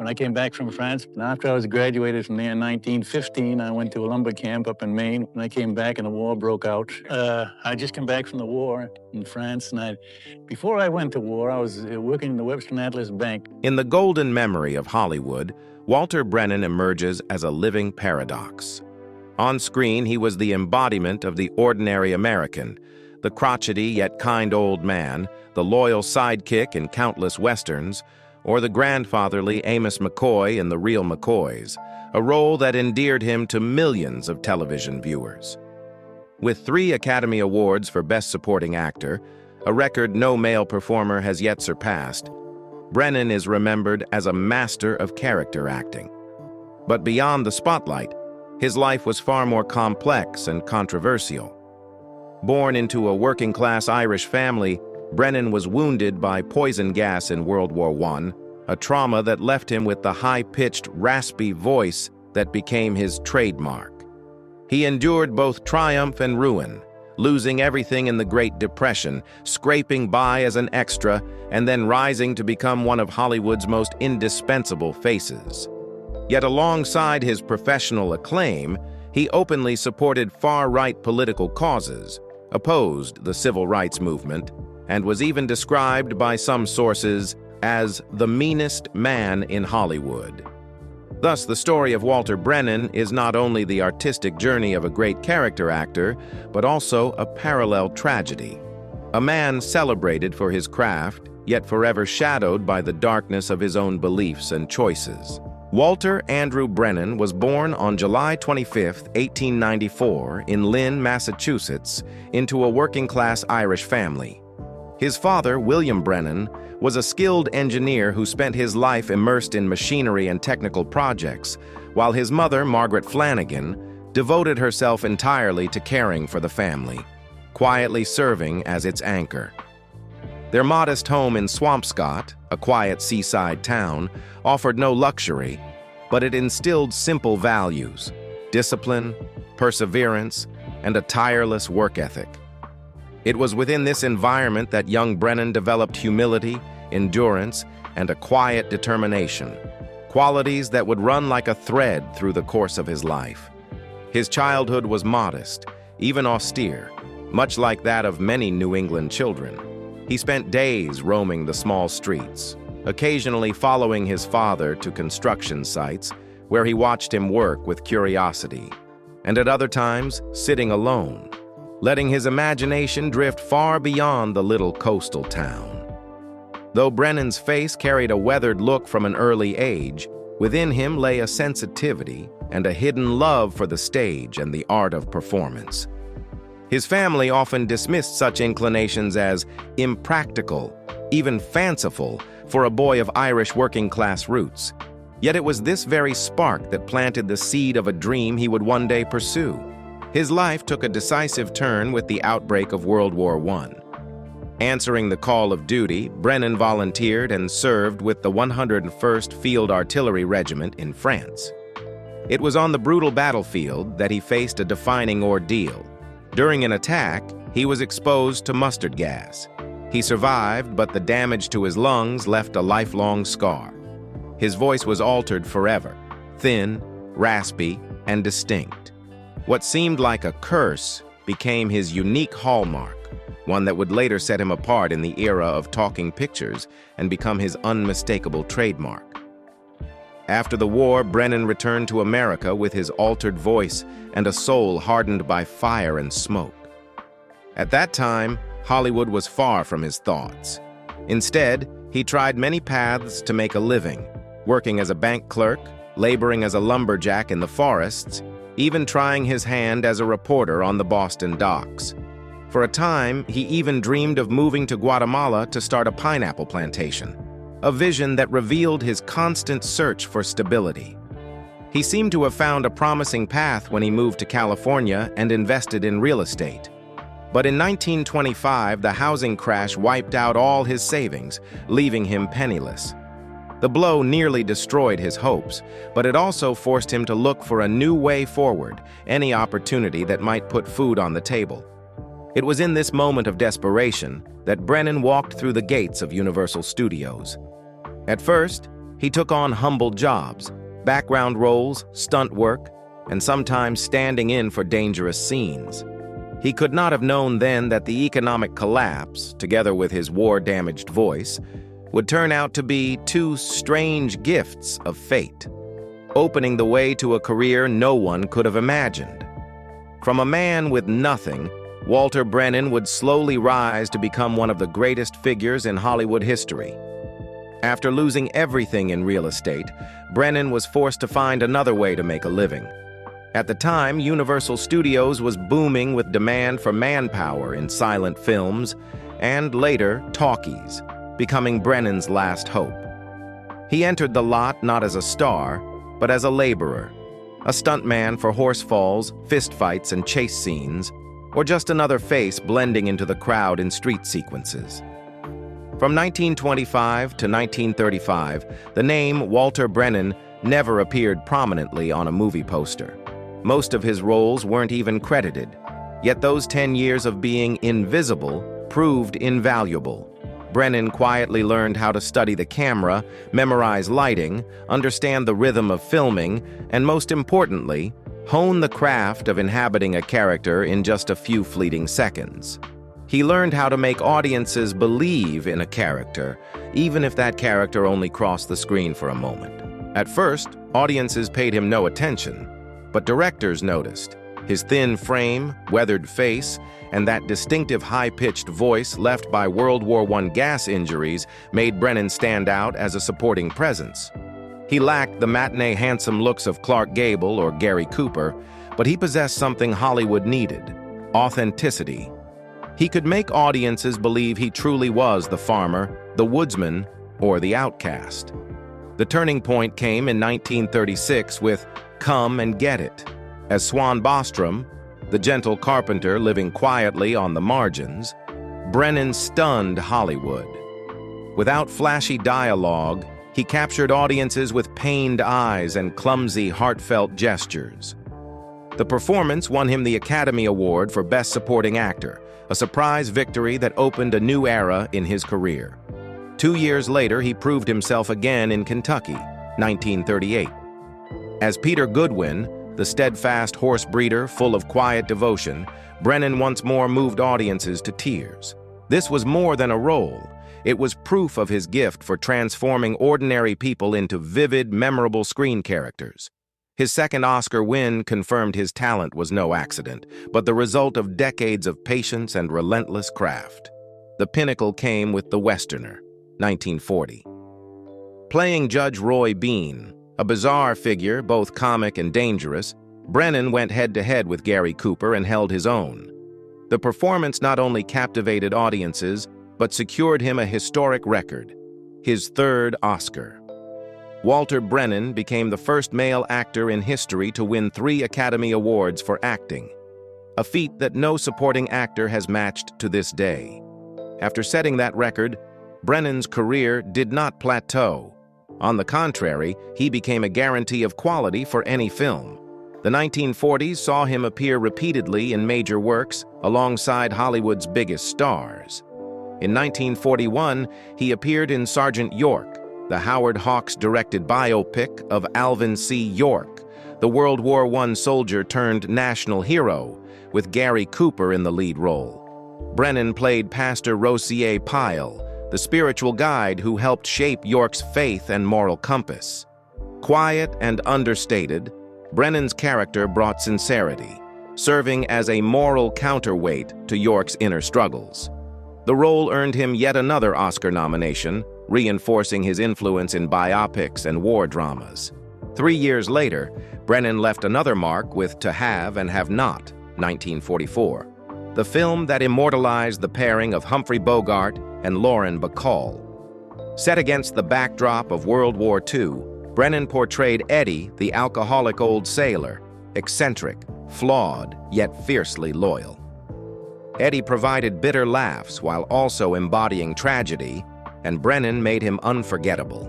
when I came back from France. And after I was graduated from there in 1915, I went to a lumber camp up in Maine. When I came back and the war broke out, I just came back from the war in France. And before I went to war, I was working in the Webster and Atlas Bank. In the golden memory of Hollywood, Walter Brennan emerges as a living paradox. On screen, he was the embodiment of the ordinary American, the crotchety yet kind old man, the loyal sidekick in countless westerns, or the grandfatherly Amos McCoy in The Real McCoys, a role that endeared him to millions of television viewers. With 3 Academy Awards for Best Supporting Actor, a record no male performer has yet surpassed, Brennan is remembered as a master of character acting. But beyond the spotlight, his life was far more complex and controversial. Born into a working-class Irish family, Brennan was wounded by poison gas in World War I, a trauma that left him with the high-pitched, raspy voice that became his trademark. He endured both triumph and ruin, losing everything in the Great Depression, scraping by as an extra, and then rising to become one of Hollywood's most indispensable faces. Yet alongside his professional acclaim, he openly supported far-right political causes, opposed the civil rights movement, and was even described by some sources as the meanest man in Hollywood. Thus, the story of Walter Brennan is not only the artistic journey of a great character actor, but also a parallel tragedy. A man celebrated for his craft, yet forever shadowed by the darkness of his own beliefs and choices. Walter Andrew Brennan was born on July 25, 1894, in Lynn, Massachusetts, into a working-class Irish family. His father, William Brennan, was a skilled engineer who spent his life immersed in machinery and technical projects, while his mother, Margaret Flanagan, devoted herself entirely to caring for the family, quietly serving as its anchor. Their modest home in Swampscott, a quiet seaside town, offered no luxury, but it instilled simple values: discipline, perseverance, and a tireless work ethic. It was within this environment that young Brennan developed humility, endurance, and a quiet determination, qualities that would run like a thread through the course of his life. His childhood was modest, even austere, much like that of many New England children. He spent days roaming the small streets, occasionally following his father to construction sites where he watched him work with curiosity, and at other times sitting alone, letting his imagination drift far beyond the little coastal town. Though Brennan's face carried a weathered look from an early age, within him lay a sensitivity and a hidden love for the stage and the art of performance. His family often dismissed such inclinations as impractical, even fanciful, for a boy of Irish working-class roots. Yet it was this very spark that planted the seed of a dream he would one day pursue. His life took a decisive turn with the outbreak of World War I. Answering the call of duty, Brennan volunteered and served with the 101st Field Artillery Regiment in France. It was on the brutal battlefield that he faced a defining ordeal. During an attack, he was exposed to mustard gas. He survived, but the damage to his lungs left a lifelong scar. His voice was altered forever, thin, raspy, and distinct. What seemed like a curse became his unique hallmark, one that would later set him apart in the era of talking pictures and become his unmistakable trademark. After the war, Brennan returned to America with his altered voice and a soul hardened by fire and smoke. At that time, Hollywood was far from his thoughts. Instead, he tried many paths to make a living, working as a bank clerk, laboring as a lumberjack in the forests, even trying his hand as a reporter on the Boston docks. For a time, he even dreamed of moving to Guatemala to start a pineapple plantation, a vision that revealed his constant search for stability. He seemed to have found a promising path when he moved to California and invested in real estate. But in 1925, the housing crash wiped out all his savings, leaving him penniless. The blow nearly destroyed his hopes, but it also forced him to look for a new way forward, any opportunity that might put food on the table. It was in this moment of desperation that Brennan walked through the gates of Universal Studios. At first, He took on humble jobs, background roles, stunt work, and sometimes standing in for dangerous scenes. He could not have known then that the economic collapse, together with his war-damaged voice, would turn out to be two strange gifts of fate, opening the way to a career no one could have imagined. From a man with nothing, Walter Brennan would slowly rise to become one of the greatest figures in Hollywood history. After losing everything in real estate, Brennan was forced to find another way to make a living. At the time, Universal Studios was booming with demand for manpower in silent films, and later, talkies, becoming Brennan's last hope. He entered the lot not as a star, but as a laborer, a stuntman for horse falls, fistfights, and chase scenes, or just another face blending into the crowd in street sequences. From 1925 to 1935, the name Walter Brennan never appeared prominently on a movie poster. Most of his roles weren't even credited, yet those 10 years of being invisible proved invaluable. Brennan quietly learned how to study the camera, memorize lighting, understand the rhythm of filming, and most importantly, hone the craft of inhabiting a character in just a few fleeting seconds. He learned how to make audiences believe in a character, even if that character only crossed the screen for a moment. At first, audiences paid him no attention, but directors noticed. His thin frame, weathered face, and that distinctive high-pitched voice left by World War I gas injuries made Brennan stand out as a supporting presence. He lacked the matinee handsome looks of Clark Gable or Gary Cooper, but he possessed something Hollywood needed: authenticity. He could make audiences believe he truly was the farmer, the woodsman, or the outcast. The turning point came in 1936 with Come and Get It. As Swan Bostrom, the gentle carpenter living quietly on the margins, Brennan stunned Hollywood. Without flashy dialogue, he captured audiences with pained eyes and clumsy, heartfelt gestures. The performance won him the Academy Award for Best Supporting Actor, a surprise victory that opened a new era in his career. 2 years later, he proved himself again in Kentucky, 1938. As Peter Goodwin, the steadfast horse breeder full of quiet devotion, Brennan once more moved audiences to tears. This was more than a role. It was proof of his gift for transforming ordinary people into vivid, memorable screen characters. His second Oscar win confirmed his talent was no accident, but the result of decades of patience and relentless craft. The pinnacle came with The Westerner, 1940. Playing Judge Roy Bean, a bizarre figure, both comic and dangerous, Brennan went head-to-head with Gary Cooper and held his own. The performance not only captivated audiences, but secured him a historic record, his third Oscar. Walter Brennan became the first male actor in history to win 3 Academy Awards for acting, a feat that no supporting actor has matched to this day. After setting that record, Brennan's career did not plateau. On the contrary, he became a guarantee of quality for any film. The 1940s saw him appear repeatedly in major works alongside Hollywood's biggest stars. In 1941, he appeared in Sergeant York, the Howard Hawks-directed biopic of Alvin C. York, the World War I soldier turned national hero, with Gary Cooper in the lead role. Brennan played Pastor Rosier Pyle, the spiritual guide who helped shape York's faith and moral compass. Quiet and understated, Brennan's character brought sincerity, serving as a moral counterweight to York's inner struggles. The role earned him yet another Oscar nomination, reinforcing his influence in biopics and war dramas. 3 years later, Brennan left another mark with To Have and Have Not, 1944, the film that immortalized the pairing of Humphrey Bogart and Lauren Bacall. Set against the backdrop of World War II, Brennan portrayed Eddie, the alcoholic old sailor, eccentric, flawed, yet fiercely loyal. Eddie provided bitter laughs while also embodying tragedy, and Brennan made him unforgettable.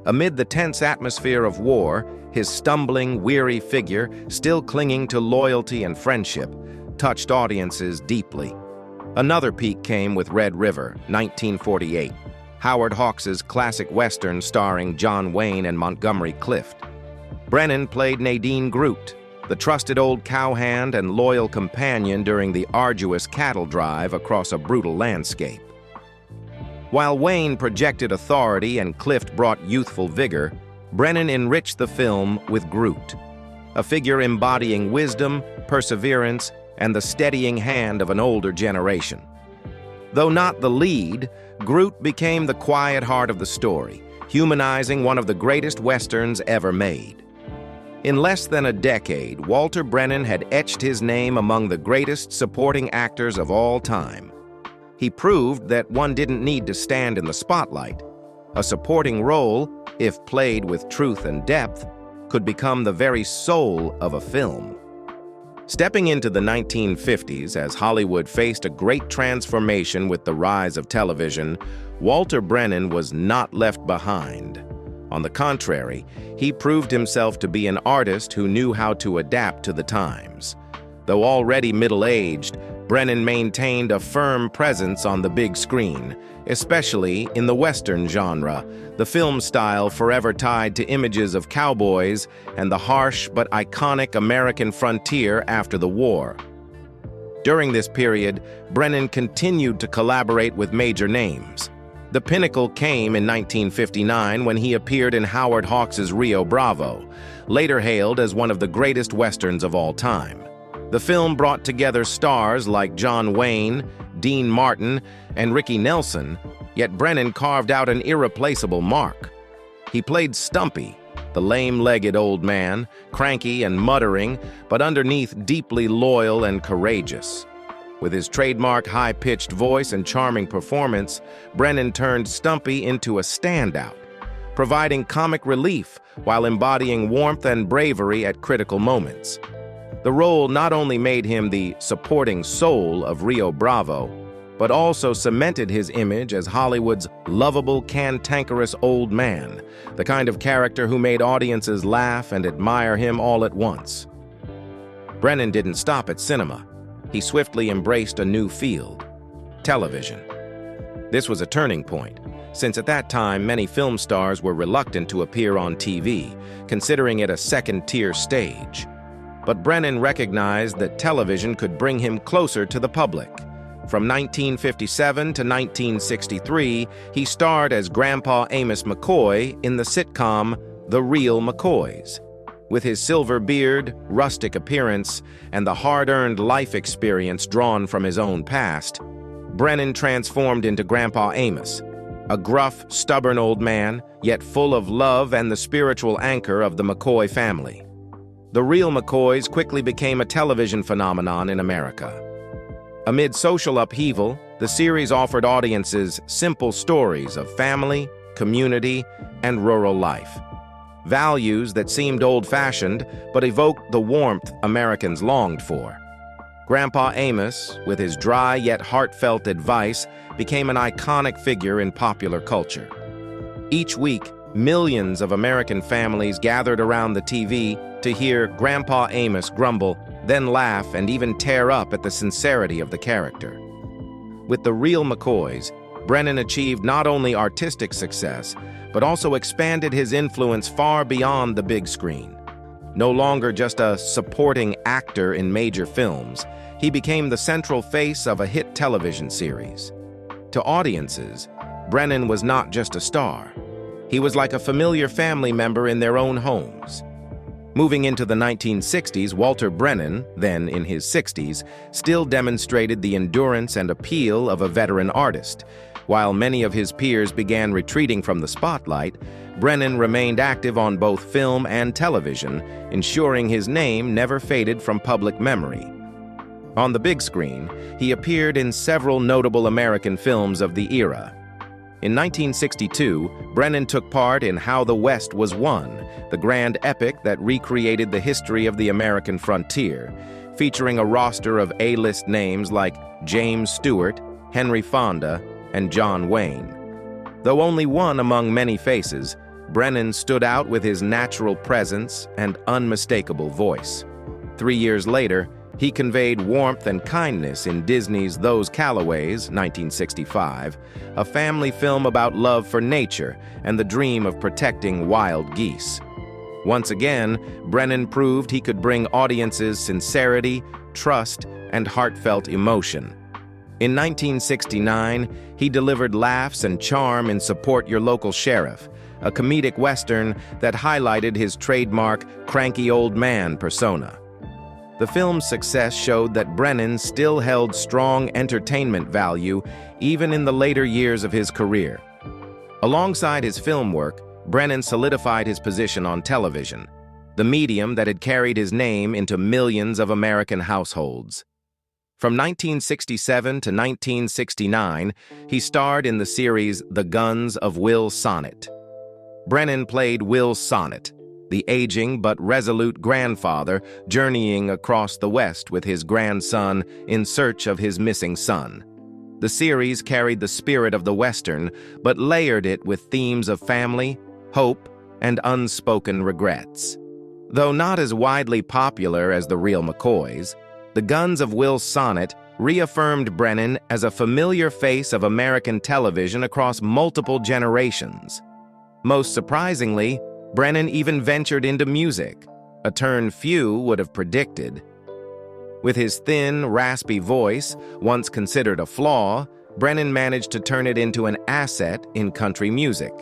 Amid the tense atmosphere of war, his stumbling, weary figure, still clinging to loyalty and friendship, touched audiences deeply. Another peak came with Red River, 1948. Howard Hawks' classic Western starring John Wayne and Montgomery Clift. Brennan played Nadine Groot, the trusted old cowhand and loyal companion during the arduous cattle drive across a brutal landscape. While Wayne projected authority and Clift brought youthful vigor, Brennan enriched the film with Groot, a figure embodying wisdom, perseverance, and the steadying hand of an older generation. Though not the lead, Groot became the quiet heart of the story, humanizing one of the greatest Westerns ever made. In less than a decade, Walter Brennan had etched his name among the greatest supporting actors of all time. He proved that one didn't need to stand in the spotlight. A supporting role, if played with truth and depth, could become the very soul of a film. Stepping into the 1950s as Hollywood faced a great transformation with the rise of television, Walter Brennan was not left behind. On the contrary, he proved himself to be an artist who knew how to adapt to the times. Though already middle-aged, Brennan maintained a firm presence on the big screen, especially in the Western genre, the film style forever tied to images of cowboys and the harsh but iconic American frontier after the war. During this period, Brennan continued to collaborate with major names. The pinnacle came in 1959 when he appeared in Howard Hawks' Rio Bravo, later hailed as one of the greatest Westerns of all time. The film brought together stars like John Wayne, Dean Martin, and Ricky Nelson, yet Brennan carved out an irreplaceable mark. He played Stumpy, the lame-legged old man, cranky and muttering, but underneath deeply loyal and courageous. With his trademark high-pitched voice and charming performance, Brennan turned Stumpy into a standout, providing comic relief while embodying warmth and bravery at critical moments. The role not only made him the supporting soul of Rio Bravo, but also cemented his image as Hollywood's lovable, cantankerous old man, the kind of character who made audiences laugh and admire him all at once. Brennan didn't stop at cinema. He swiftly embraced a new field: television. This was a turning point, since at that time many film stars were reluctant to appear on TV, considering it a second-tier stage. But Brennan recognized that television could bring him closer to the public. From 1957 to 1963, he starred as Grandpa Amos McCoy in the sitcom The Real McCoys. With his silver beard, rustic appearance, and the hard-earned life experience drawn from his own past, Brennan transformed into Grandpa Amos, a gruff, stubborn old man, yet full of love and the spiritual anchor of the McCoy family. The Real McCoys quickly became a television phenomenon in America. Amid social upheaval, the series offered audiences simple stories of family, community, and rural life. Values that seemed old-fashioned but evoked the warmth Americans longed for. Grandpa Amos, with his dry yet heartfelt advice, became an iconic figure in popular culture. Each week, millions of American families gathered around the TV to hear Grandpa Amos grumble, then laugh and even tear up at the sincerity of the character. With The Real McCoys, Brennan achieved not only artistic success, but also expanded his influence far beyond the big screen. No longer just a supporting actor in major films, he became the central face of a hit television series. To audiences, Brennan was not just a star. He was like a familiar family member in their own homes. Moving into the 1960s, Walter Brennan, then in his 60s, still demonstrated the endurance and appeal of a veteran artist. While many of his peers began retreating from the spotlight, Brennan remained active on both film and television, ensuring his name never faded from public memory. On the big screen, he appeared in several notable American films of the era. In 1962, Brennan took part in How the West Was Won, the grand epic that recreated the history of the American frontier, featuring a roster of A-list names like James Stewart, Henry Fonda, and John Wayne. Though only one among many faces, Brennan stood out with his natural presence and unmistakable voice. 3 years later, He conveyed warmth and kindness in Disney's Those Callaways, 1965, a family film about love for nature and the dream of protecting wild geese. Once again, Brennan proved he could bring audiences sincerity, trust, and heartfelt emotion. In 1969, he delivered laughs and charm in Support Your Local Sheriff, a comedic western that highlighted his trademark cranky old man persona. The film's success showed that Brennan still held strong entertainment value even in the later years of his career. Alongside his film work, Brennan solidified his position on television, the medium that had carried his name into millions of American households. From 1967 to 1969, he starred in the series The Guns of Will Sonnet. Brennan played Will Sonnet, the aging but resolute grandfather journeying across the West with his grandson in search of his missing son. The series carried the spirit of the Western, but layered it with themes of family, hope, and unspoken regrets. Though not as widely popular as The Real McCoys, The Guns of Will Sonnet reaffirmed Brennan as a familiar face of American television across multiple generations. Most surprisingly, Brennan even ventured into music, a turn few would have predicted. With his thin, raspy voice, once considered a flaw, Brennan managed to turn it into an asset in country music.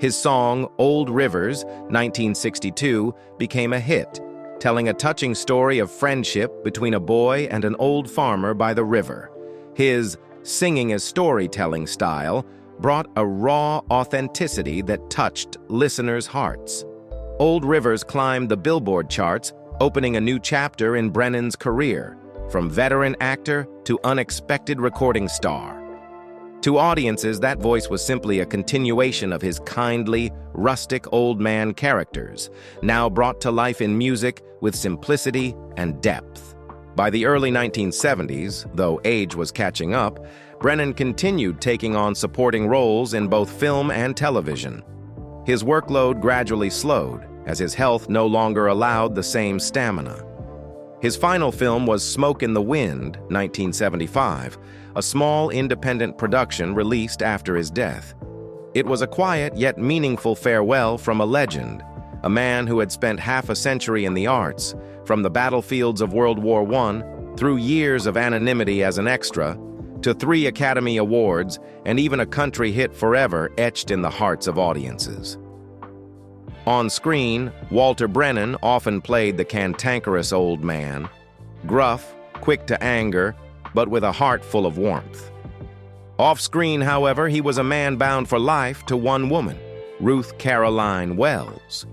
His song, Old Rivers, 1962, became a hit, telling a touching story of friendship between a boy and an old farmer by the river. His singing as storytelling style brought a raw authenticity that touched listeners' hearts. Old Rivers climbed the Billboard charts, opening a new chapter in Brennan's career, from veteran actor to unexpected recording star. To audiences, that voice was simply a continuation of his kindly, rustic old man characters, now brought to life in music with simplicity and depth. By the early 1970s, though age was catching up, Brennan continued taking on supporting roles in both film and television. His workload gradually slowed, as his health no longer allowed the same stamina. His final film was Smoke in the Wind, 1975, a small independent production released after his death. It was a quiet yet meaningful farewell from a legend, a man who had spent half a century in the arts, from the battlefields of World War I, through years of anonymity as an extra, to 3 Academy Awards and even a country hit forever etched in the hearts of audiences. On screen, Walter Brennan often played the cantankerous old man, gruff, quick to anger, but with a heart full of warmth. Off-screen, however, he was a man bound for life to one woman, Ruth Caroline Wells.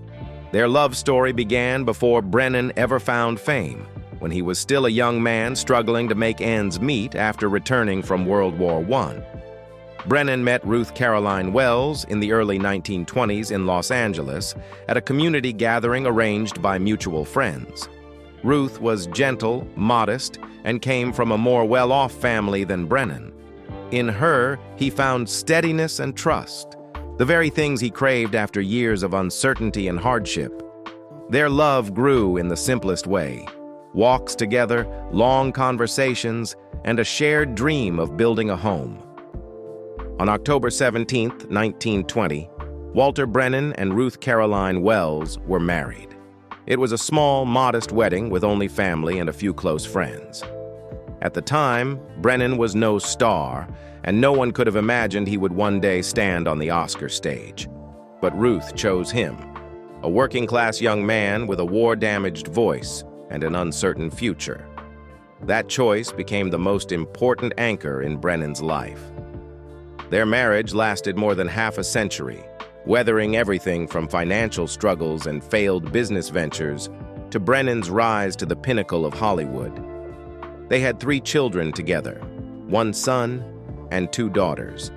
Their love story began before Brennan ever found fame, when he was still a young man struggling to make ends meet after returning from World War I. Brennan met Ruth Caroline Wells in the early 1920s in Los Angeles at a community gathering arranged by mutual friends. Ruth was gentle, modest, and came from a more well-off family than Brennan. In her, he found steadiness and trust, the very things he craved after years of uncertainty and hardship. Their love grew in the simplest way: walks together, long conversations, and a shared dream of building a home. On October 17, 1920, Walter Brennan and Ruth Caroline Wells were married. It was a small, modest wedding with only family and a few close friends. At the time, Brennan was no star, and no one could have imagined he would one day stand on the Oscar stage. But Ruth chose him, a working-class young man with a war-damaged voice and an uncertain future. That choice became the most important anchor in Brennan's life. Their marriage lasted more than half a century, weathering everything from financial struggles and failed business ventures to Brennan's rise to the pinnacle of Hollywood. They had 3 children together, 1 son and 2 daughters.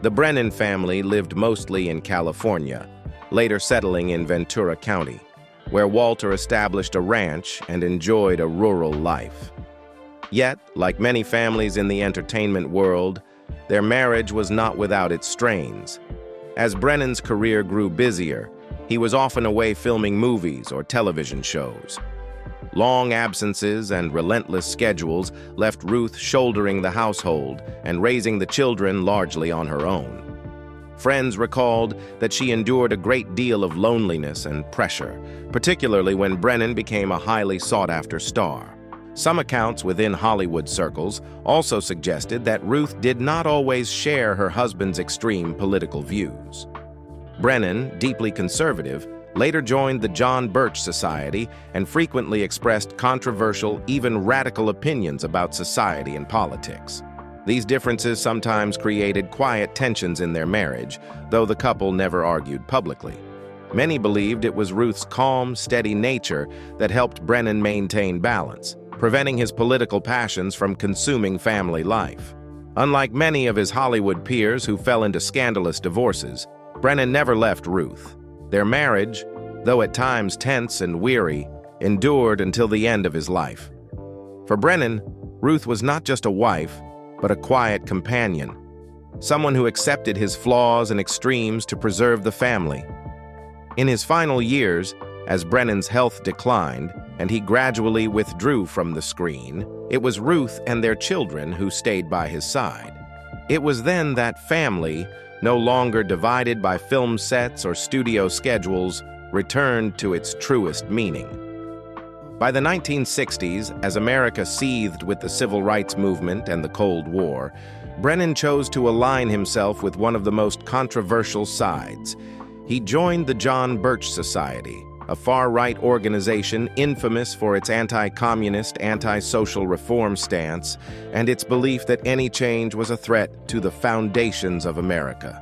The Brennan family lived mostly in California, later settling in Ventura County, where Walter established a ranch and enjoyed a rural life. Yet, like many families in the entertainment world, their marriage was not without its strains. As Brennan's career grew busier, he was often away filming movies or television shows. Long absences and relentless schedules left Ruth shouldering the household and raising the children largely on her own. Friends recalled that she endured a great deal of loneliness and pressure, particularly when Brennan became a highly sought-after star. Some accounts within Hollywood circles also suggested that Ruth did not always share her husband's extreme political views. Brennan, deeply conservative, later joined the John Birch Society and frequently expressed controversial, even radical opinions about society and politics. These differences sometimes created quiet tensions in their marriage, though the couple never argued publicly. Many believed it was Ruth's calm, steady nature that helped Brennan maintain balance, preventing his political passions from consuming family life. Unlike many of his Hollywood peers who fell into scandalous divorces, Brennan never left Ruth. Their marriage, though at times tense and weary, endured until the end of his life. For Brennan, Ruth was not just a wife, but a quiet companion, someone who accepted his flaws and extremes to preserve the family. In his final years, as Brennan's health declined and he gradually withdrew from the screen, it was Ruth and their children who stayed by his side. It was then that family, no longer divided by film sets or studio schedules, returned to its truest meaning. By the 1960s, as America seethed with the civil rights movement and the Cold War, Brennan chose to align himself with one of the most controversial sides. He joined the John Birch Society, a far-right organization infamous for its anti-communist, anti-social reform stance and its belief that any change was a threat to the foundations of America.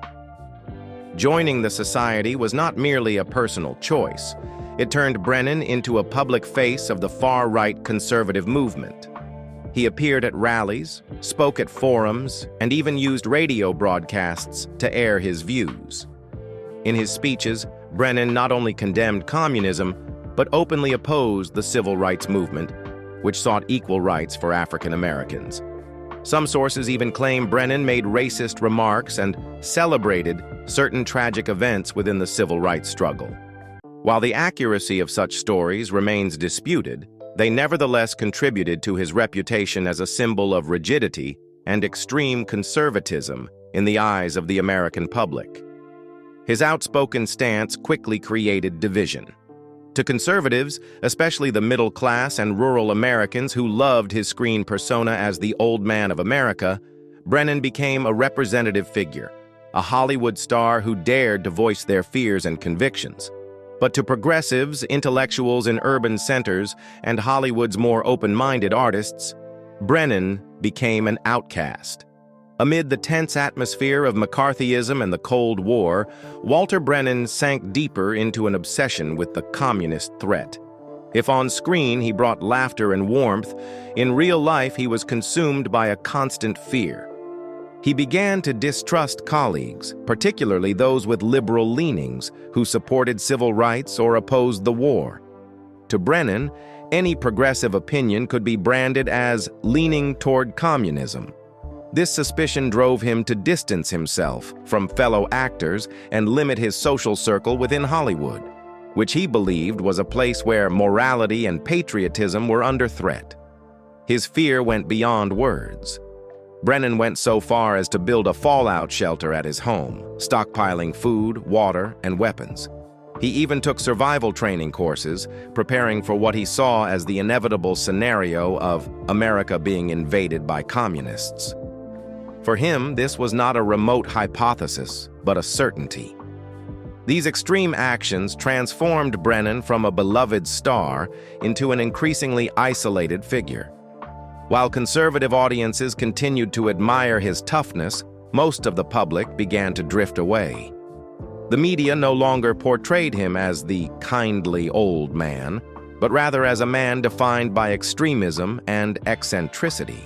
Joining the society was not merely a personal choice. It turned Brennan into a public face of the far-right conservative movement. He appeared at rallies, spoke at forums, and even used radio broadcasts to air his views. In his speeches, Brennan not only condemned communism, but openly opposed the civil rights movement, which sought equal rights for African Americans. Some sources even claim Brennan made racist remarks and celebrated certain tragic events within the civil rights struggle. While the accuracy of such stories remains disputed, they nevertheless contributed to his reputation as a symbol of rigidity and extreme conservatism in the eyes of the American public. His outspoken stance quickly created division. To conservatives, especially the middle class and rural Americans who loved his screen persona as the old man of America, Brennan became a representative figure, a Hollywood star who dared to voice their fears and convictions. But to progressives, intellectuals in urban centers, and Hollywood's more open-minded artists, Brennan became an outcast. Amid the tense atmosphere of McCarthyism and the Cold War, Walter Brennan sank deeper into an obsession with the communist threat. If on screen he brought laughter and warmth, in real life he was consumed by a constant fear. He began to distrust colleagues, particularly those with liberal leanings, who supported civil rights or opposed the war. To Brennan, any progressive opinion could be branded as leaning toward communism. This suspicion drove him to distance himself from fellow actors and limit his social circle within Hollywood, which he believed was a place where morality and patriotism were under threat. His fear went beyond words. Brennan went so far as to build a fallout shelter at his home, stockpiling food, water, and weapons. He even took survival training courses, preparing for what he saw as the inevitable scenario of America being invaded by communists. For him, this was not a remote hypothesis, but a certainty. These extreme actions transformed Brennan from a beloved star into an increasingly isolated figure. While conservative audiences continued to admire his toughness, most of the public began to drift away. The media no longer portrayed him as the kindly old man, but rather as a man defined by extremism and eccentricity.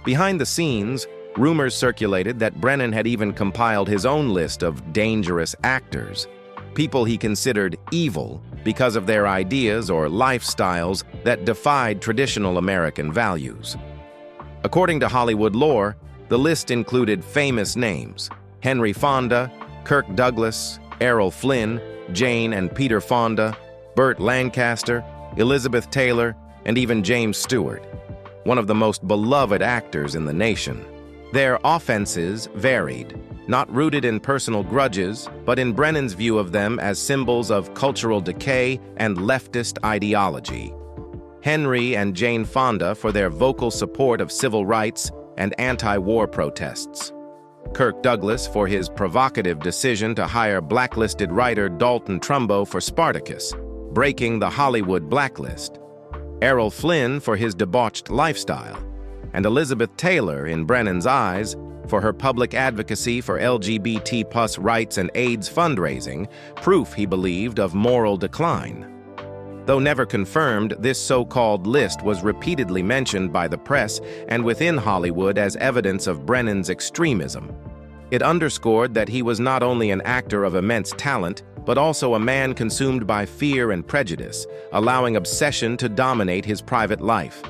Behind the scenes, rumors circulated that Brennan had even compiled his own list of dangerous actors, people he considered evil because of their ideas or lifestyles that defied traditional American values. According to Hollywood lore, the list included famous names: Henry Fonda, Kirk Douglas, Errol Flynn, Jane and Peter Fonda, Burt Lancaster, Elizabeth Taylor, and even James Stewart, one of the most beloved actors in the nation. Their offenses varied, not rooted in personal grudges, but in Brennan's view of them as symbols of cultural decay and leftist ideology. Henry and Jane Fonda for their vocal support of civil rights and anti-war protests. Kirk Douglas for his provocative decision to hire blacklisted writer Dalton Trumbo for Spartacus, breaking the Hollywood blacklist. Errol Flynn for his debauched lifestyle, and Elizabeth Taylor, in Brennan's eyes, for her public advocacy for LGBT+ rights and AIDS fundraising, proof, he believed, of moral decline. Though never confirmed, this so-called list was repeatedly mentioned by the press and within Hollywood as evidence of Brennan's extremism. It underscored that he was not only an actor of immense talent, but also a man consumed by fear and prejudice, allowing obsession to dominate his private life.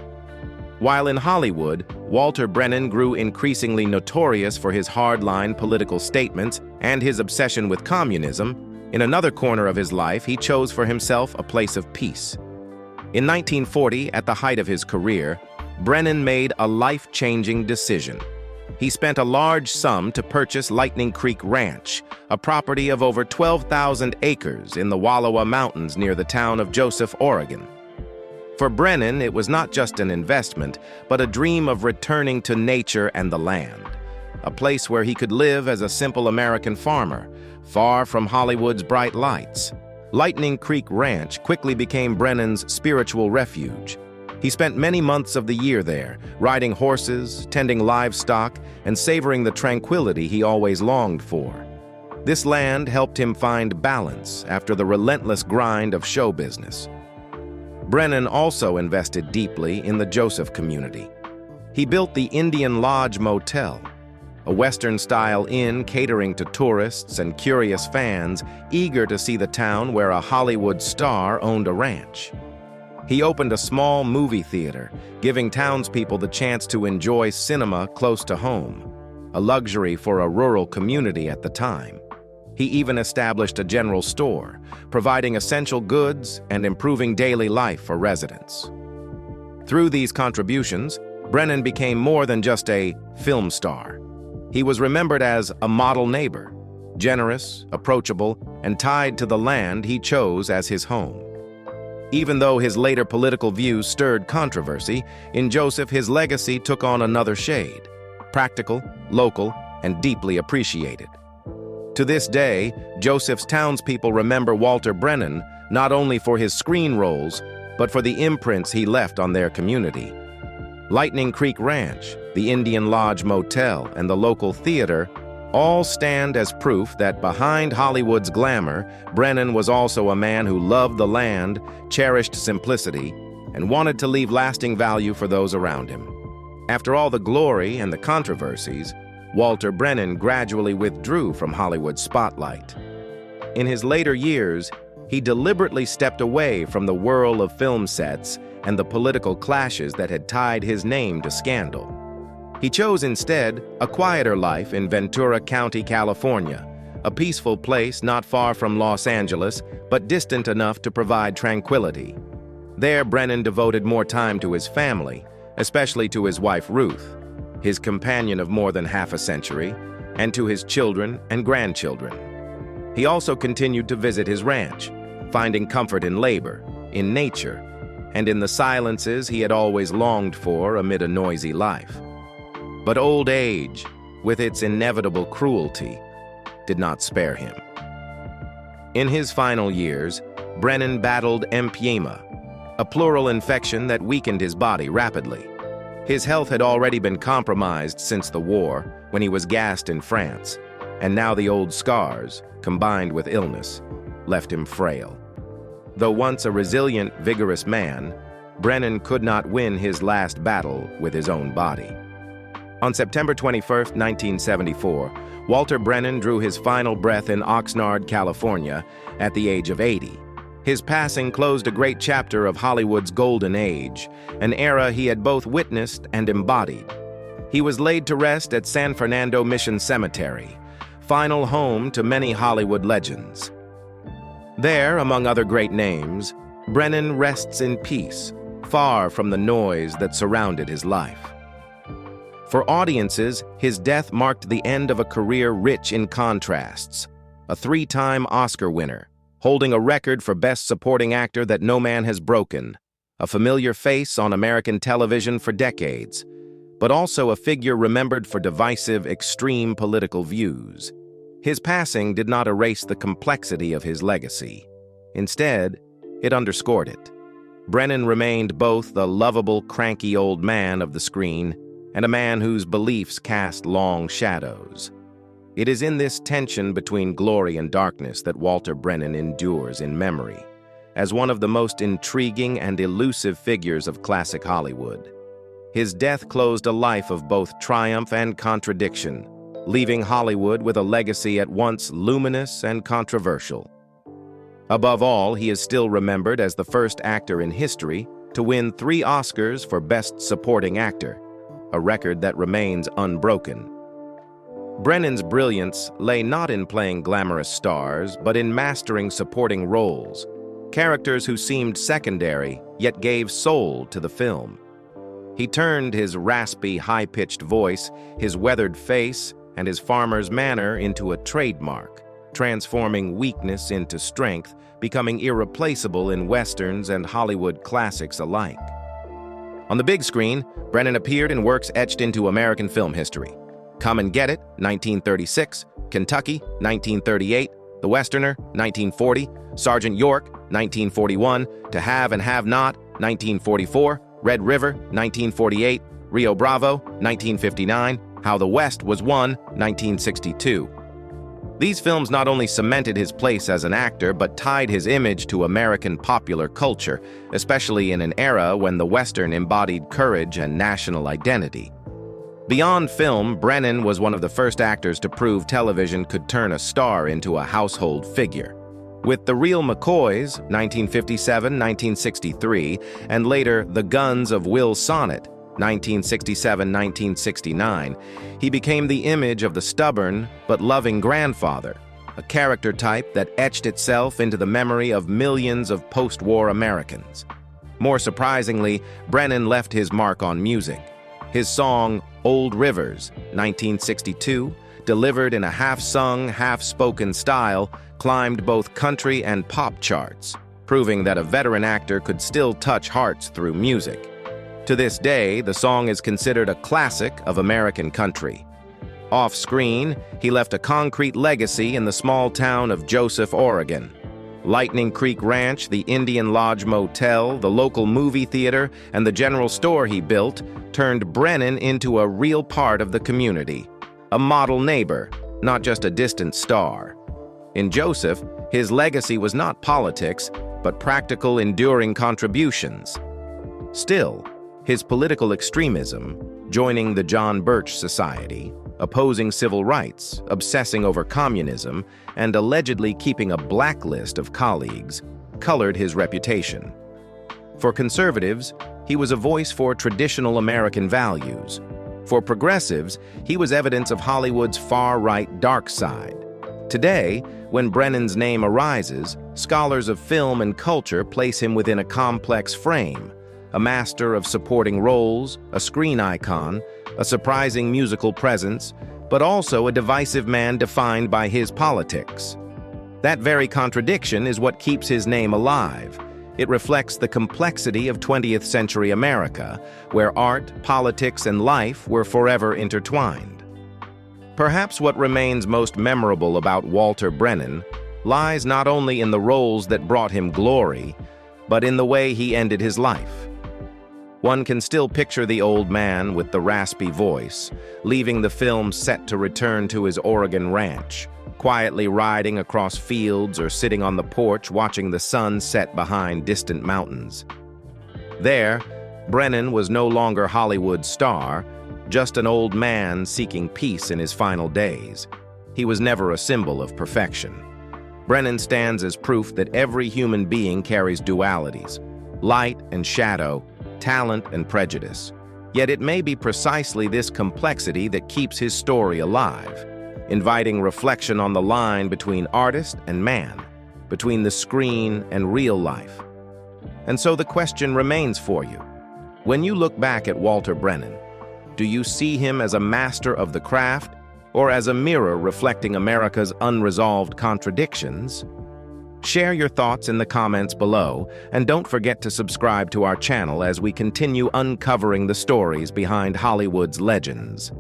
While in Hollywood, Walter Brennan grew increasingly notorious for his hardline political statements and his obsession with communism, in another corner of his life, he chose for himself a place of peace. In 1940, at the height of his career, Brennan made a life-changing decision. He spent a large sum to purchase Lightning Creek Ranch, a property of over 12,000 acres in the Wallowa Mountains near the town of Joseph, Oregon. For Brennan, it was not just an investment, but a dream of returning to nature and the land, a place where he could live as a simple American farmer, far from Hollywood's bright lights. Lightning Creek Ranch quickly became Brennan's spiritual refuge. He spent many months of the year there, riding horses, tending livestock, and savoring the tranquility he always longed for. This land helped him find balance after the relentless grind of show business. Brennan also invested deeply in the Joseph community. He built the Indian Lodge Motel, a Western-style inn catering to tourists and curious fans eager to see the town where a Hollywood star owned a ranch. He opened a small movie theater, giving townspeople the chance to enjoy cinema close to home, a luxury for a rural community at the time. He even established a general store, providing essential goods and improving daily life for residents. Through these contributions, Brennan became more than just a film star. He was remembered as a model neighbor, generous, approachable, and tied to the land he chose as his home. Even though his later political views stirred controversy, in Joseph his legacy took on another shade, practical, local, and deeply appreciated. To this day, Joseph's townspeople remember Walter Brennan not only for his screen roles, but for the imprints he left on their community. Lightning Creek Ranch, the Indian Lodge Motel, and the local theater all stand as proof that behind Hollywood's glamour, Brennan was also a man who loved the land, cherished simplicity, and wanted to leave lasting value for those around him. After all the glory and the controversies, Walter Brennan gradually withdrew from Hollywood's spotlight. In his later years, he deliberately stepped away from the whirl of film sets and the political clashes that had tied his name to scandal. He chose instead a quieter life in Ventura County, California, a peaceful place not far from Los Angeles, but distant enough to provide tranquility. There, Brennan devoted more time to his family, especially to his wife Ruth, his companion of more than half a century, and to his children and grandchildren. He also continued to visit his ranch, finding comfort in labor, in nature, and in the silences he had always longed for amid a noisy life. But old age, with its inevitable cruelty, did not spare him. In his final years, Brennan battled empyema, a pleural infection that weakened his body rapidly. His health had already been compromised since the war, when he was gassed in France, and now the old scars, combined with illness, left him frail. Though once a resilient, vigorous man, Brennan could not win his last battle with his own body. On September 21, 1974, Walter Brennan drew his final breath in Oxnard, California, at the age of 80. His passing closed a great chapter of Hollywood's golden age, an era he had both witnessed and embodied. He was laid to rest at San Fernando Mission Cemetery, final home to many Hollywood legends. There, among other great names, Brennan rests in peace, far from the noise that surrounded his life. For audiences, his death marked the end of a career rich in contrasts. A 3-time Oscar winner, holding a record for Best Supporting Actor that no man has broken, a familiar face on American television for decades, but also a figure remembered for divisive, extreme political views. His passing did not erase the complexity of his legacy. Instead, it underscored it. Brennan remained both the lovable, cranky old man of the screen and a man whose beliefs cast long shadows. It is in this tension between glory and darkness that Walter Brennan endures in memory, as one of the most intriguing and elusive figures of classic Hollywood. His death closed a life of both triumph and contradiction, leaving Hollywood with a legacy at once luminous and controversial. Above all, he is still remembered as the first actor in history to win 3 Oscars for Best Supporting Actor, a record that remains unbroken. Brennan's brilliance lay not in playing glamorous stars, but in mastering supporting roles, characters who seemed secondary, yet gave soul to the film. He turned his raspy, high-pitched voice, his weathered face, and his farmer's manner into a trademark, transforming weakness into strength, becoming irreplaceable in westerns and Hollywood classics alike. On the big screen, Brennan appeared in works etched into American film history. Come and Get It, 1936, Kentucky, 1938, The Westerner, 1940, Sergeant York, 1941, To Have and Have Not, 1944, Red River, 1948, Rio Bravo, 1959, How the West Was Won, 1962. These films not only cemented his place as an actor, but tied his image to American popular culture, especially in an era when the Western embodied courage and national identity. Beyond film, Brennan was one of the first actors to prove television could turn a star into a household figure. With The Real McCoys, 1957-1963, and later The Guns of Will Sonnet, 1967-1969, he became the image of the stubborn but loving grandfather, a character type that etched itself into the memory of millions of post-war Americans. More surprisingly, Brennan left his mark on music. His song, Old Rivers, 1962, delivered in a half-sung, half-spoken style, climbed both country and pop charts, proving that a veteran actor could still touch hearts through music. To this day, the song is considered a classic of American country. Off-screen, he left a concrete legacy in the small town of Joseph, Oregon. Lightning Creek Ranch, the Indian Lodge Motel, the local movie theater, and the general store he built turned Brennan into a real part of the community. A model neighbor, not just a distant star. In Joseph, his legacy was not politics, but practical, enduring contributions. Still, his political extremism, joining the John Birch Society, opposing civil rights, obsessing over communism, and allegedly keeping a blacklist of colleagues, colored his reputation. For conservatives, he was a voice for traditional American values. For progressives, he was evidence of Hollywood's far-right dark side. Today, when Brennan's name arises, scholars of film and culture place him within a complex frame, a master of supporting roles, a screen icon, a surprising musical presence, but also a divisive man defined by his politics. That very contradiction is what keeps his name alive. It reflects the complexity of 20th century America, where art, politics, and life were forever intertwined. Perhaps what remains most memorable about Walter Brennan lies not only in the roles that brought him glory, but in the way he ended his life. One can still picture the old man with the raspy voice, leaving the film set to return to his Oregon ranch, quietly riding across fields or sitting on the porch watching the sun set behind distant mountains. There, Brennan was no longer Hollywood's star, just an old man seeking peace in his final days. He was never a symbol of perfection. Brennan stands as proof that every human being carries dualities, light and shadow, talent and prejudice. Yet it may be precisely this complexity that keeps his story alive, inviting reflection on the line between artist and man, between the screen and real life. And so the question remains for you. When you look back at Walter Brennan, do you see him as a master of the craft or as a mirror reflecting America's unresolved contradictions? Share your thoughts in the comments below, and don't forget to subscribe to our channel as we continue uncovering the stories behind Hollywood's legends.